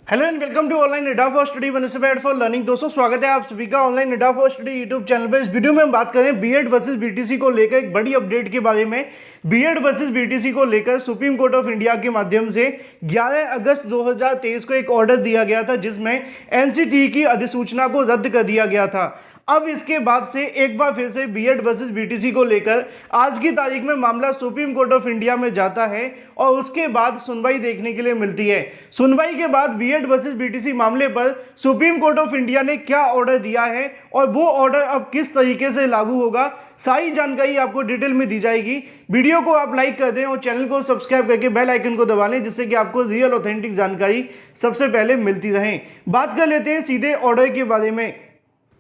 Hello and welcome to online Adda for study one student for learning. दोस्तों स्वागत है आप सभी का online Adda for study YouTube channel पर। इस वीडियो में हम बात करें बीएड वर्सेस बीटीसी को लेकर एक बड़ी अपडेट के बारे में। बीएड वर्सेस बीटीसी को लेकर सुप्रीम कोर्ट ऑफ इंडिया के माध्यम से 11 अगस्त 2023 को एक ऑर्डर दिया गया था जिसमें एनसीटीई की अधिसूचना को रद्द कर दिया गया था। अब इसके बाद से एक बार फिर से बीएड वर्सेस बीटीसी को लेकर आज की तारीख में मामला सुप्रीम कोर्ट ऑफ इंडिया में जाता है और उसके बाद सुनवाई देखने के लिए मिलती है। सुनवाई के बाद बीएड वर्सेस बीटीसी मामले पर सुप्रीम कोर्ट ऑफ इंडिया ने क्या ऑर्डर दिया है और वो ऑर्डर अब किस तरीके से लागू होगा, सारी जानकारी आपको डिटेल में दी जाएगी। वीडियो को आप लाइक कर दें और चैनल को सब्सक्राइब करके बेल आइकन को दबा लें जिससे कि आपको रियल ऑथेंटिक जानकारी सबसे पहले मिलती रहे। बात कर लेते हैं सीधे ऑर्डर के बारे में।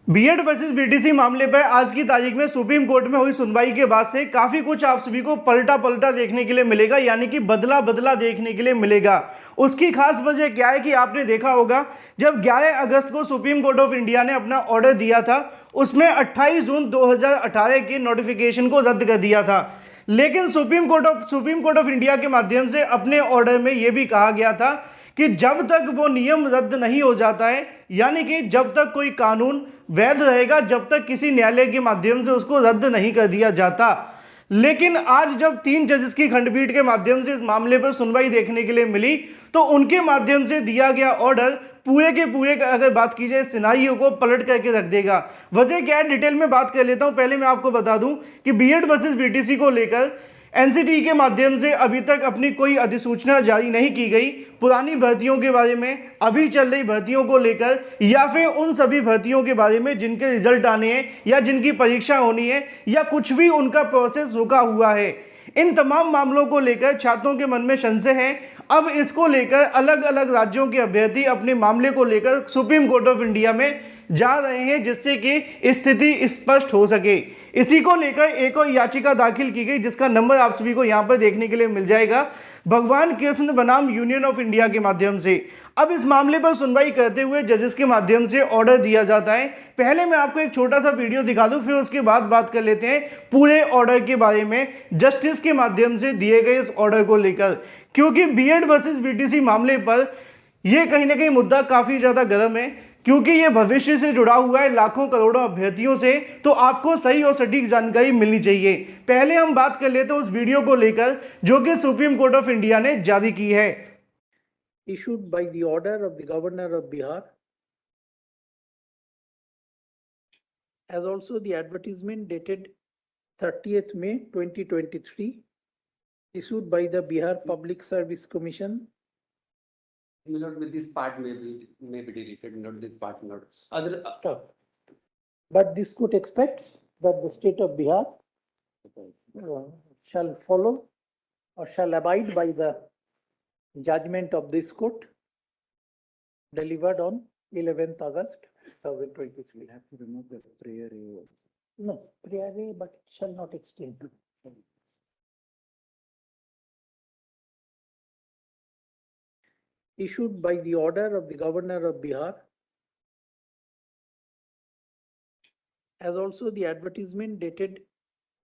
बीएड वर्सेस बीटीसी मामले पर आज की तारीख में सुप्रीम कोर्ट में हुई सुनवाई के बाद से काफ़ी कुछ आप सभी को पलटा देखने के लिए मिलेगा, यानी कि बदला देखने के लिए मिलेगा। उसकी खास वजह क्या है कि आपने देखा होगा जब 11 अगस्त को सुप्रीम कोर्ट ऑफ इंडिया ने अपना ऑर्डर दिया था उसमें 28 जून 2018 के नोटिफिकेशन को रद्द कर दिया था। लेकिन सुप्रीम कोर्ट ऑफ इंडिया के माध्यम से अपने ऑर्डर में यह भी कहा गया था कि जब तक वो नियम रद्द नहीं हो जाता है, यानी कि जब तक कोई कानून वैध रहेगा, जब तक किसी न्यायालय के माध्यम से उसको रद्द नहीं कर दिया जाता। लेकिन आज जब 3 जजेस की खंडपीठ के माध्यम से इस मामले पर सुनवाई देखने के लिए मिली तो उनके माध्यम से दिया गया ऑर्डर पूरे के पूरे अगर बात की जाए सिनारियो को पलट करके रख देगा। वजह क्या है डिटेल में बात कर लेता हूं। पहले मैं आपको बता दूं कि बीएड वर्सेस बीटीसी को लेकर एनसीटीई के माध्यम से अभी तक अपनी कोई अधिसूचना जारी नहीं की गई। पुरानी भर्तियों के बारे में, अभी चल रही भर्तियों को लेकर या फिर उन सभी भर्तियों के बारे में जिनके रिजल्ट आने हैं या जिनकी परीक्षा होनी है या कुछ भी उनका प्रोसेस रुका हुआ है, इन तमाम मामलों को लेकर छात्रों के मन में संशय है। अब इसको लेकर अलग अलग राज्यों के अभ्यर्थी अपने मामले को लेकर सुप्रीम कोर्ट ऑफ इंडिया में जा रहे हैं जिससे कि स्थिति स्पष्ट हो सके। इसी को लेकर एक और याचिका दाखिल की गई जिसका नंबर आप सभी को यहाँ पर देखने के लिए मिल जाएगा, भगवान कृष्ण बनाम यूनियन ऑफ इंडिया के माध्यम से। अब इस मामले पर सुनवाई करते हुए जजेस के माध्यम से ऑर्डर दिया जाता है। पहले मैं आपको एक छोटा सा वीडियो दिखा दूं, फिर उसके बाद बात कर लेते हैं पूरे ऑर्डर के बारे में, जस्टिस के माध्यम से दिए गए इस ऑर्डर को लेकर। क्योंकि बीएड वर्सेस बीटीसी मामले पर यह कहीं ना कहीं मुद्दा काफी ज्यादा गर्म है, क्योंकि ये भविष्य से जुड़ा हुआ है लाखों करोड़ों अभ्यर्थियों से, तो आपको सही और सटीक जानकारी मिलनी चाहिए। पहले हम बात कर लेते हैं उस वीडियो को लेकर जो कि सुप्रीम कोर्ट ऑफ इंडिया ने जारी की है। Issued by the order of the Governor of Bihar, as also the advertisement dated 30th May 2023, issued by the Bihar Public Service Commission. Not with this part may be deleted, not this part, not other. But this court expects that the state of Bihar shall follow or shall abide by the judgment of this court delivered on 11th August 2023. We have to remove the prayer A. No, prayer A, but it shall not extend to. Issued by the order of the Governor of Bihar, as also the advertisement dated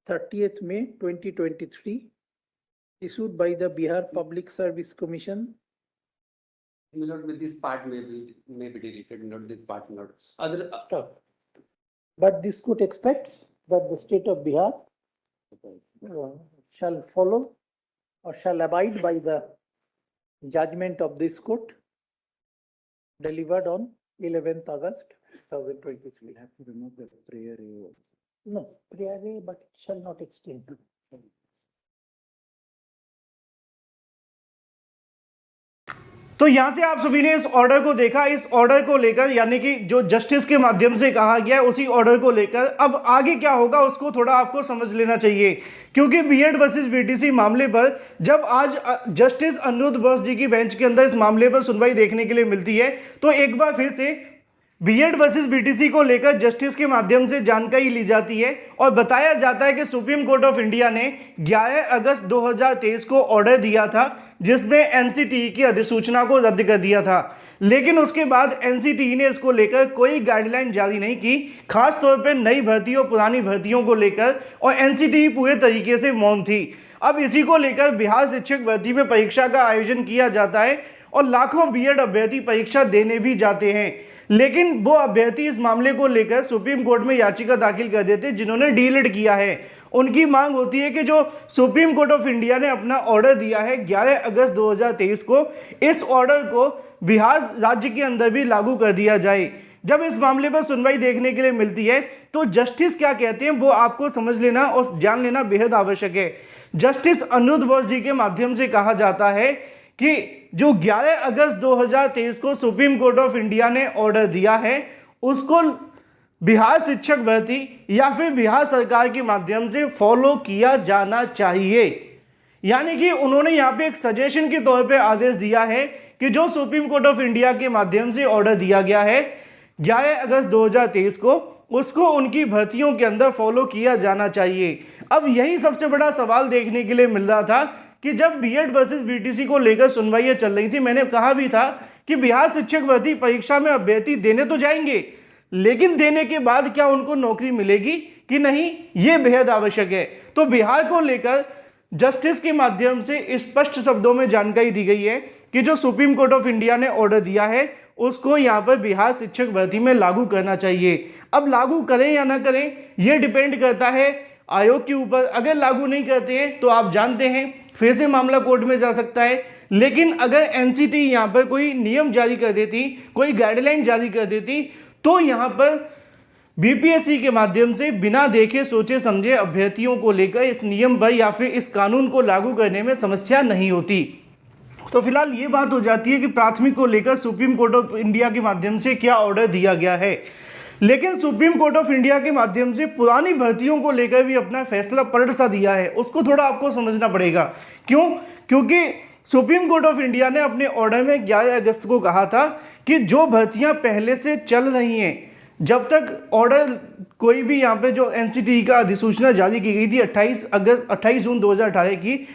30th May 2023, issued by the Bihar Public Service Commission. Not with this part may be deleted, not this part, not other. But this court expects that the state of Bihar shall follow or shall abide by the judgment of this court delivered on 11th August 2023. We have to remove the prayer A. No, prayer A, but it shall not extend to. तो यहां से आप सभी ने इस order को देखा। इस ऑर्डर को लेकर यानी कि जो जस्टिस के माध्यम से कहा गया है उसी ऑर्डर को लेकर अब आगे क्या होगा उसको थोड़ा आपको समझ लेना चाहिए। क्योंकि बीएड वर्सेस बीटीसी मामले पर जब आज जस्टिस अनिरुद्ध बोस जी की बेंच के अंदर इस मामले पर सुनवाई देखने के लिए मिलती है तो एक बार फिर से बीएड वर्सेस बीटीसी को लेकर जस्टिस के माध्यम से जानकारी ली जाती है और बताया जाता है कि सुप्रीम कोर्ट ऑफ इंडिया ने 11 अगस्त 2023 को ऑर्डर दिया था जिसमें एनसीटीई की अधिसूचना को रद्द कर दिया था। लेकिन उसके बाद एनसीटीई ने इसको लेकर कोई गाइडलाइन जारी नहीं की, खास तौर पर नई भर्ती और पुरानी भर्तियों को लेकर, और एनसीटीई पूरे तरीके से मौन थी। अब इसी को लेकर बिहार शिक्षक भर्ती में परीक्षा का आयोजन किया जाता है और लाखों बीएड अभ्यर्थी परीक्षा देने भी जाते हैं, लेकिन वो अभ्यर्थी इस मामले को लेकर सुप्रीम कोर्ट में याचिका दाखिल कर देते हैं। जिन्होंने डीएलएड किया है उनकी मांग होती है कि जो सुप्रीम कोर्ट ऑफ इंडिया ने अपना ऑर्डर दिया है 11 अगस्त 2023 को, इस ऑर्डर को बिहार राज्य के अंदर भी लागू कर दिया जाए। जब इस मामले पर सुनवाई देखने के लिए मिलती है तो जस्टिस क्या कहते हैं वो आपको समझ लेना और जान लेना बेहद आवश्यक है। जस्टिस अनिरुद्ध बोस जी के माध्यम से कहा जाता है कि जो 11 अगस्त 2023 को सुप्रीम कोर्ट ऑफ इंडिया ने ऑर्डर दिया है उसको बिहार शिक्षक भर्ती या फिर बिहार सरकार के माध्यम से फॉलो किया जाना चाहिए। यानी कि उन्होंने यहाँ पे एक सजेशन के तौर पे आदेश दिया है कि जो सुप्रीम कोर्ट ऑफ इंडिया के माध्यम से ऑर्डर दिया गया है 11 अगस्त 2023 को, उसको उनकी भर्तियों के अंदर फॉलो किया जाना चाहिए। अब यही सबसे बड़ा सवाल देखने के लिए मिल रहा था कि जब बीएड वर्सेस बीटीसी को लेकर सुनवाइयां चल रही थी, मैंने कहा भी था कि बिहार शिक्षक भर्ती परीक्षा में अभ्यर्थी देने तो जाएंगे, लेकिन देने के बाद क्या उनको नौकरी मिलेगी कि नहीं, ये बेहद आवश्यक है। तो बिहार को लेकर जस्टिस के माध्यम से स्पष्ट शब्दों में जानकारी दी गई है कि जो सुप्रीम कोर्ट ऑफ इंडिया ने ऑर्डर दिया है उसको यहाँ पर बिहार शिक्षक भर्ती में लागू करना चाहिए। अब लागू करें या ना करें ये डिपेंड करता है आयोग के ऊपर। अगर लागू नहीं करते हैं तो आप जानते हैं फिर से मामला कोर्ट में जा सकता है, लेकिन अगर एनसीटी यहाँ पर कोई नियम जारी कर देती, कोई गाइडलाइन जारी कर देती, तो यहाँ पर बीपीएससी के माध्यम से बिना देखे सोचे समझे अभ्यर्थियों को लेकर इस नियम पर या फिर इस कानून को लागू करने में समस्या नहीं होती। तो फिलहाल ये बात हो जाती है कि प्राथमिक को लेकर सुप्रीम कोर्ट ऑफ इंडिया के माध्यम से क्या ऑर्डर दिया गया है, लेकिन सुप्रीम कोर्ट ऑफ इंडिया के माध्यम से पुरानी भर्तियों को लेकर भी अपना फैसला पलट सा दिया है। उसको थोड़ा आपको समझना पड़ेगा। क्यों? क्योंकि सुप्रीम कोर्ट ऑफ इंडिया ने अपने ऑर्डर में 11 अगस्त को कहा था कि जो भर्तियां पहले से चल रही हैं, जब तक ऑर्डर कोई भी यहाँ पे जो एनसीटी का अधिसूचना जारी की गई थी 28 जून 2018 की,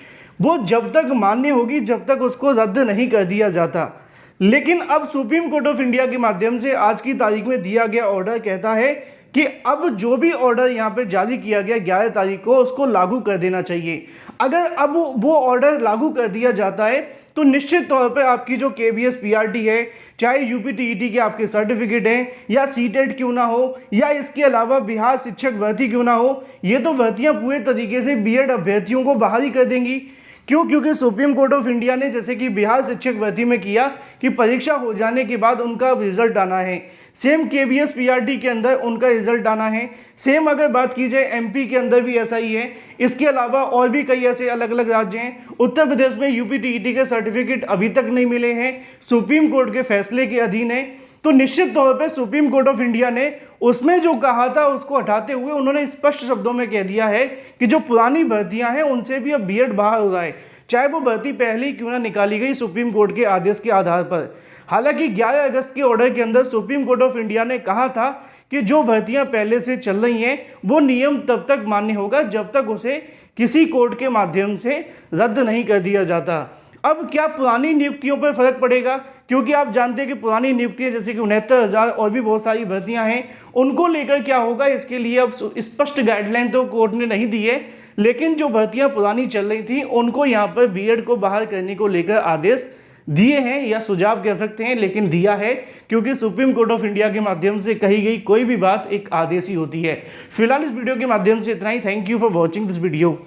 वो जब तक मान्य होगी जब तक उसको रद्द नहीं कर दिया जाता। लेकिन अब सुप्रीम कोर्ट ऑफ इंडिया के माध्यम से आज की तारीख में दिया गया ऑर्डर कहता है कि अब जो भी ऑर्डर यहाँ पे जारी किया गया 11 तारीख को उसको लागू कर देना चाहिए। अगर अब वो ऑर्डर लागू कर दिया जाता है तो निश्चित तौर पर आपकी जो केबीएस पीआरटी है, चाहे यूपीटीईटी के आपके सर्टिफिकेट हैं या सीटेट क्यों ना हो या इसके अलावा बिहार शिक्षक भर्ती क्यों ना हो, ये तो भर्तियां पूरे तरीके से बीएड अभ्यर्थियों को बाहर ही कर देंगी। क्यों? क्योंकि सुप्रीम कोर्ट ऑफ इंडिया ने जैसे कि बिहार शिक्षक भर्ती में किया कि परीक्षा हो जाने के बाद उनका रिजल्ट आना है, सेम केबीएस पीआरटी के अंदर उनका रिजल्ट आना है। सेम अगर बात की जाए एमपी के अंदर भी ऐसा ही है। इसके अलावा और भी कई ऐसे अलग अलग राज्य हैं। उत्तर प्रदेश में यूपीटीईटी के सर्टिफिकेट अभी तक नहीं मिले हैं, सुप्रीम कोर्ट के फैसले के अधीन है। तो निश्चित तौर पर सुप्रीम कोर्ट ऑफ इंडिया ने उसमें जो कहा था उसको हटाते हुए उन्होंने स्पष्ट शब्दों में कह दिया है कि जो पुरानी भर्तियां हैं उनसे भी अब बीएड बाहर हो रहा है, चाहे वो भर्ती पहले ही क्यों ना निकाली गई सुप्रीम कोर्ट के आदेश के आधार पर। हालांकि 11 अगस्त के ऑर्डर के अंदर सुप्रीम कोर्ट ऑफ इंडिया ने कहा था कि जो भर्तियां पहले से चल रही हैं वो नियम तब तक मान्य होगा जब तक उसे किसी कोर्ट के माध्यम से रद्द नहीं कर दिया जाता। अब क्या पुरानी नियुक्तियों पर फर्क पड़ेगा? क्योंकि आप जानते हैं कि पुरानी नियुक्तियां जैसे कि 69,000 और भी बहुत सारी भर्तियां हैं, उनको लेकर क्या होगा इसके लिए अब स्पष्ट गाइडलाइन तो कोर्ट ने नहीं दी है, लेकिन जो भर्तियां पुरानी चल रही थी उनको यहाँ पर बीएड को बाहर करने को लेकर आदेश दिए हैं या सुझाव कह सकते हैं, लेकिन दिया है क्योंकि सुप्रीम कोर्ट ऑफ इंडिया के माध्यम से कही गई कोई भी बात एक आदेश ही होती है। फिलहाल इस वीडियो के माध्यम से इतना ही। Thank you for watching this video.